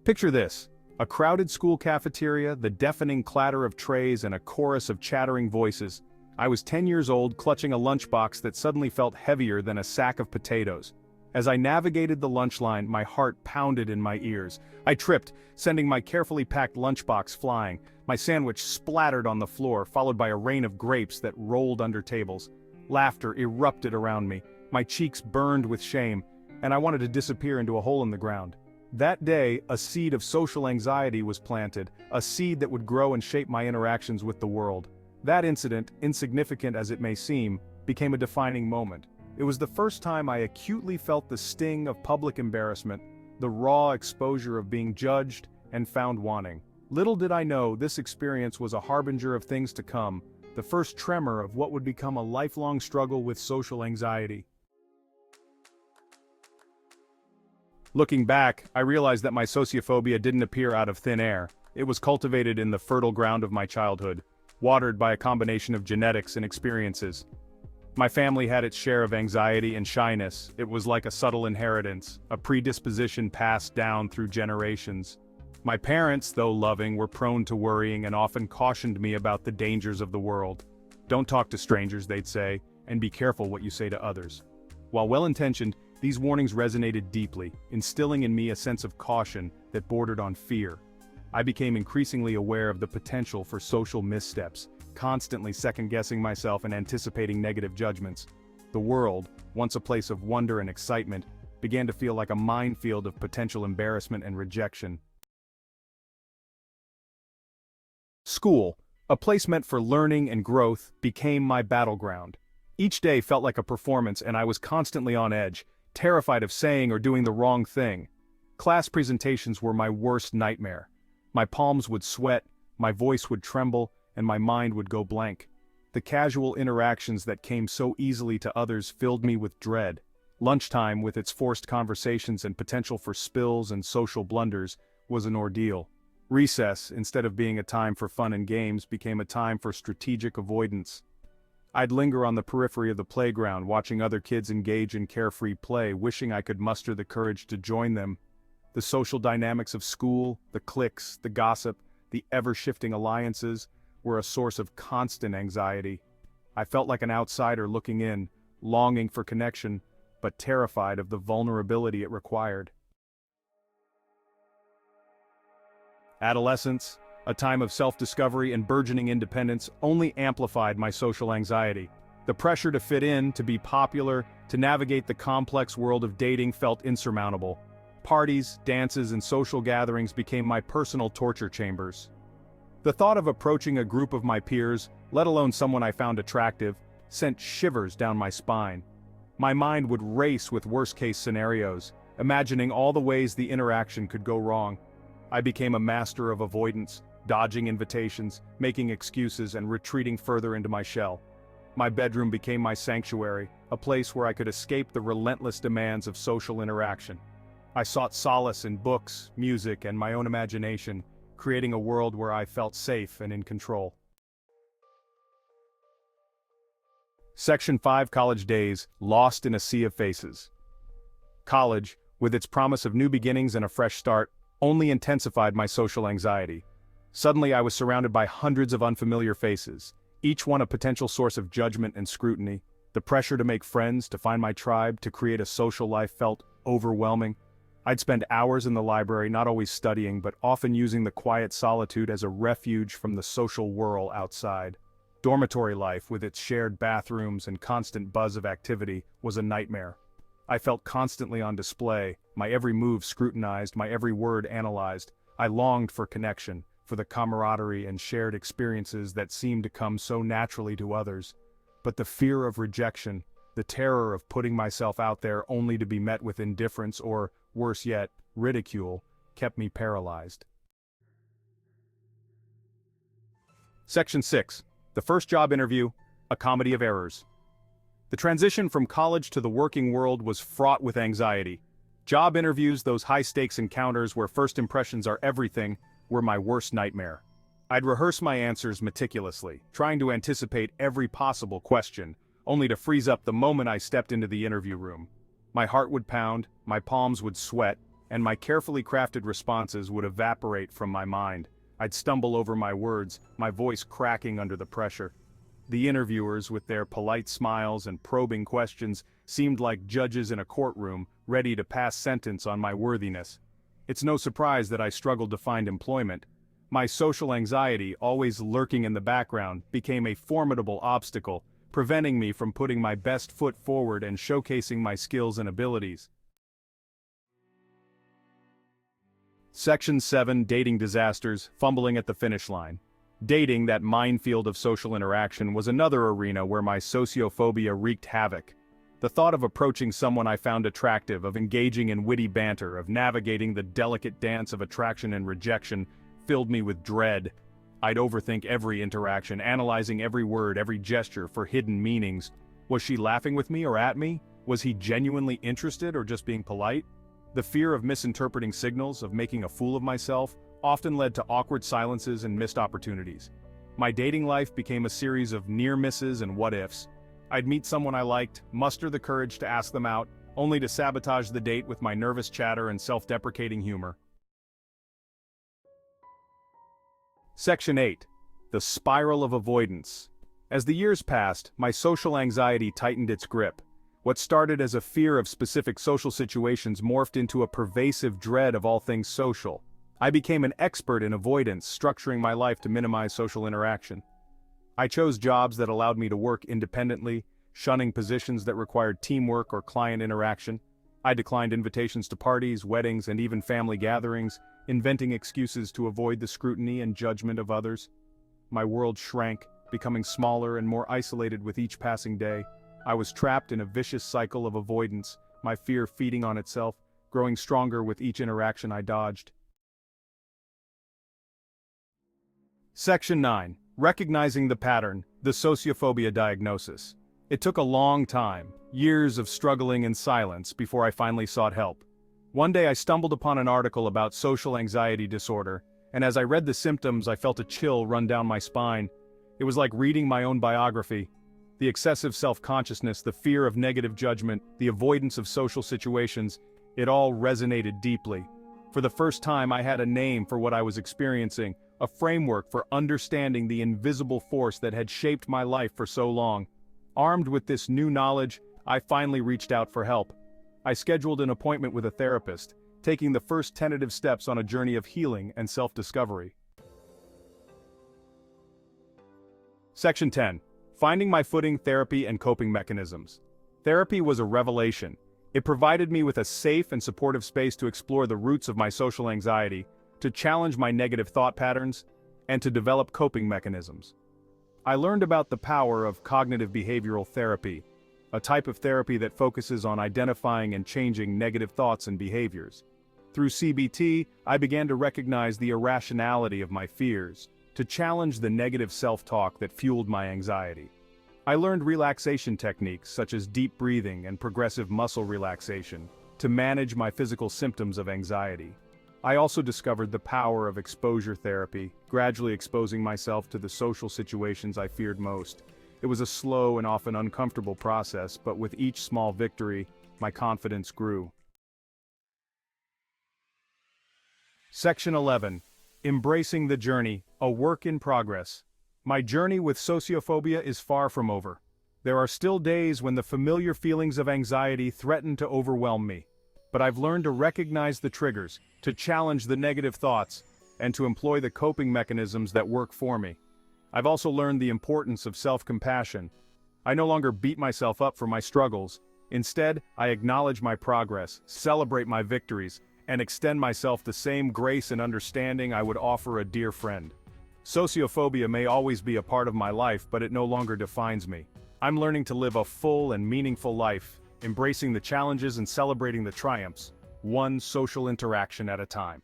Picture this: a crowded school cafeteria, the deafening clatter of trays and a chorus of chattering voices. I was 10 years old, clutching a lunchbox that suddenly felt heavier than a sack of potatoes. As I navigated the lunch line, my heart pounded in my ears. I tripped, sending my carefully packed lunchbox flying. My sandwich splattered on the floor, followed by a rain of grapes that rolled under tables. Laughter erupted around me. My cheeks burned with shame, and I wanted to disappear into a hole in the ground. That day, a seed of social anxiety was planted, a seed that would grow and shape my interactions with the world. That incident, insignificant as it may seem, became a defining moment. It was the first time I acutely felt the sting of public embarrassment, the raw exposure of being judged and found wanting. Little did I know this experience was a harbinger of things to come, the first tremor of what would become a lifelong struggle with social anxiety. Looking back, I realized that my sociophobia didn't appear out of thin air. It was cultivated in the fertile ground of my childhood, watered by a combination of genetics and experiences. My family had its share of anxiety and shyness. It was like a subtle inheritance, a predisposition passed down through generations. My parents, though loving, were prone to worrying and often cautioned me about the dangers of the world. Don't talk to strangers, they'd say, and be careful what you say to others. While well-intentioned, these warnings resonated deeply, instilling in me a sense of caution that bordered on fear. I became increasingly aware of the potential for social missteps, constantly second-guessing myself and anticipating negative judgments. The world, once a place of wonder and excitement, began to feel like a minefield of potential embarrassment and rejection. School, a place meant for learning and growth, became my battleground. Each day felt like a performance, and I was constantly on edge, terrified of saying or doing the wrong thing. Class presentations were my worst nightmare. My palms would sweat, my voice would tremble, and my mind would go blank. The casual interactions that came so easily to others filled me with dread. Lunchtime, with its forced conversations and potential for spills and social blunders, was an ordeal. Recess, instead of being a time for fun and games, became a time for strategic avoidance. I'd linger on the periphery of the playground, watching other kids engage in carefree play, wishing I could muster the courage to join them. The social dynamics of school, the cliques, the gossip, the ever-shifting alliances, were a source of constant anxiety. I felt like an outsider looking in, longing for connection, but terrified of the vulnerability it required. Adolescence, a time of self-discovery and burgeoning independence, only amplified my social anxiety. The pressure to fit in, to be popular, to navigate the complex world of dating felt insurmountable. Parties, dances, and social gatherings became my personal torture chambers. The thought of approaching a group of my peers, let alone someone I found attractive, sent shivers down my spine. My mind would race with worst-case scenarios, imagining all the ways the interaction could go wrong. I became a master of avoidance, dodging invitations, making excuses, and retreating further into my shell. My bedroom became my sanctuary, a place where I could escape the relentless demands of social interaction. I sought solace in books, music, and my own imagination, creating a world where I felt safe and in control. Section 5: College Days, Lost in a Sea of Faces. College, with its promise of new beginnings and a fresh start, only intensified my social anxiety. Suddenly I was surrounded by hundreds of unfamiliar faces, each one a potential source of judgment and scrutiny. The pressure to make friends, to find my tribe, to create a social life felt overwhelming. I'd spend hours in the library, not always studying, but often using the quiet solitude as a refuge from the social whirl outside. Dormitory life, with its shared bathrooms and constant buzz of activity, was a nightmare. I felt constantly on display, my every move scrutinized, my every word analyzed. I longed for connection, for the camaraderie and shared experiences that seemed to come so naturally to others. But the fear of rejection, the terror of putting myself out there only to be met with indifference or, worse yet, ridicule, kept me paralyzed. Section 6: The First Job Interview, A Comedy of Errors. The transition from college to the working world was fraught with anxiety. Job interviews, those high-stakes encounters where first impressions are everything, were my worst nightmare. I'd rehearse my answers meticulously, trying to anticipate every possible question, only to freeze up the moment I stepped into the interview room. My heart would pound, my palms would sweat, and my carefully crafted responses would evaporate from my mind. I'd stumble over my words, my voice cracking under the pressure. The interviewers, with their polite smiles and probing questions, seemed like judges in a courtroom, ready to pass sentence on my worthiness. It's no surprise that I struggled to find employment. My social anxiety, always lurking in the background, became a formidable obstacle, preventing me from putting my best foot forward and showcasing my skills and abilities. Section 7, Dating Disasters, Fumbling at the Finish Line. Dating, that minefield of social interaction, was another arena where my sociophobia wreaked havoc. The thought of approaching someone I found attractive, of engaging in witty banter, of navigating the delicate dance of attraction and rejection, filled me with dread. I'd overthink every interaction, analyzing every word, every gesture for hidden meanings. Was she laughing with me or at me? Was he genuinely interested or just being polite? The fear of misinterpreting signals, of making a fool of myself, often led to awkward silences and missed opportunities. My dating life became a series of near misses and what-ifs. I'd meet someone I liked, muster the courage to ask them out, only to sabotage the date with my nervous chatter and self-deprecating humor. Section 8. The Spiral of Avoidance. As the years passed, my social anxiety tightened its grip. What started as a fear of specific social situations morphed into a pervasive dread of all things social. I became an expert in avoidance, structuring my life to minimize social interaction. I chose jobs that allowed me to work independently, shunning positions that required teamwork or client interaction. I declined invitations to parties, weddings, and even family gatherings, inventing excuses to avoid the scrutiny and judgment of others. My world shrank, becoming smaller and more isolated with each passing day. I was trapped in a vicious cycle of avoidance, my fear feeding on itself, growing stronger with each interaction I dodged. Section 9. Recognizing the pattern, the Sociophobia Diagnosis. It took a long time, years of struggling in silence, before I finally sought help. One day I stumbled upon an article about social anxiety disorder, and as I read the symptoms I felt a chill run down my spine. It was like reading my own biography. The excessive self-consciousness, the fear of negative judgment, the avoidance of social situations, it all resonated deeply. For the first time I had a name for what I was experiencing, a framework for understanding the invisible force that had shaped my life for so long. Armed with this new knowledge, I finally reached out for help. I scheduled an appointment with a therapist, taking the first tentative steps on a journey of healing and self-discovery. Section 10. Finding my footing, therapy, and coping mechanisms. Therapy was a revelation. It provided me with a safe and supportive space to explore the roots of my social anxiety, to challenge my negative thought patterns, and to develop coping mechanisms. I learned about the power of cognitive behavioral therapy, a type of therapy that focuses on identifying and changing negative thoughts and behaviors. Through CBT, I began to recognize the irrationality of my fears, to challenge the negative self-talk that fueled my anxiety. I learned relaxation techniques such as deep breathing and progressive muscle relaxation to manage my physical symptoms of anxiety. I also discovered the power of exposure therapy, gradually exposing myself to the social situations I feared most. It was a slow and often uncomfortable process, but with each small victory, my confidence grew. Section 11. Embracing the journey, a work in progress. My journey with sociophobia is far from over. There are still days when the familiar feelings of anxiety threaten to overwhelm me. But I've learned to recognize the triggers, to challenge the negative thoughts, and to employ the coping mechanisms that work for me. I've also learned the importance of self-compassion. I no longer beat myself up for my struggles. Instead, I acknowledge my progress, celebrate my victories, and extend myself the same grace and understanding I would offer a dear friend. Sociophobia may always be a part of my life, but it no longer defines me. I'm learning to live a full and meaningful life, embracing the challenges and celebrating the triumphs, one social interaction at a time.